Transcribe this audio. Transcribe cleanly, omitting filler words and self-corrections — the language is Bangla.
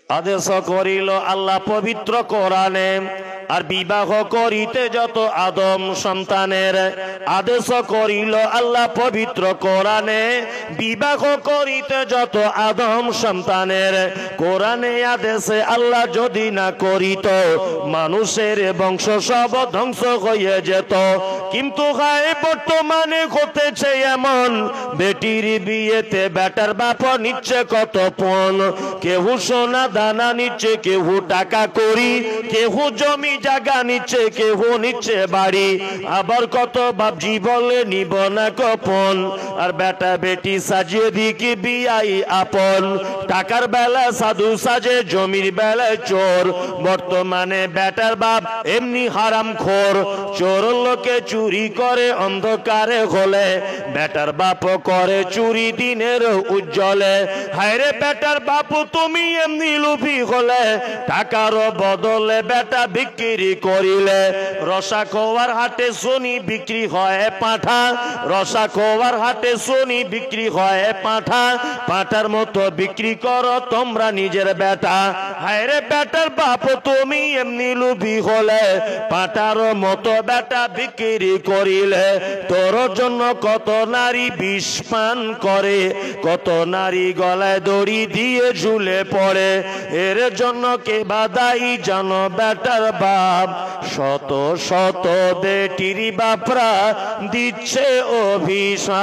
আদেশ করিল আল্লাহ পবিত্র কোরআনে। আর বিবাহ করিতে যত আদম সন্তানের আদেশ করিল আল্লাহ পবিত্র কোরআনে। বিবাহ করিতে যত আদম সন্তানের কোরআনে আদেশে আল্লাহ যদি না করিত মানুষের বংশ সব ধ্বংস হয়ে যেত। কিন্তু গায়ে বর্তমানে ঘটেছে এমন, বেটির বিয়েতে বেটার বাপ নিচ্ছে কত পণ। কেউ সোনা দানা নিচ্ছে, কেউ টাকা করি, কেউ জমি জায়গা নিচ্ছে, কেউ নিচ্ছে বাড়ি। আবার কত বাপজি বলে নিব না গোপন। আর বেটা বেটি সাজিয়ে দিকে বিয়াই আপন। টাকার বেলা সাধু সাজে, জমির বেলায় চোর। বর্তমানে বেটার বাপ এমনি হারাম খোর। চোর লোকে চুরি করে অন্ধকারে হলে, বেটার বাপ করে চুরি দিনের উজ্জ্বলে। হায়রে বেটার বাপ তুমি এমনি লুভি হলে, টাকার বদলে বেটা বিক্রি করিলে। রসা খোয়ার হাটে শুনি বিক্রি হয় পাঁঠা। রসা খোয়ার হাটে শুনি বিক্রি হয় পাঁঠা। পাঁঠার মতো বিক্রি করো তোমরা নিজের বেটা। হায়রে বেটার বাপ তুমি এমনি লুভি হলে, পাঁঠার মতো বেটা বিক্রি করিলে। তোর জন্য কত নারী বিষ পান করে, কত নারী গলায় দড়ি দিয়ে ঝুলে পড়ে। এর জন্য কে বাদাই জানো বেটার বাপ। শত শত বেটির বাপরা দিচ্ছে অভিশাপ।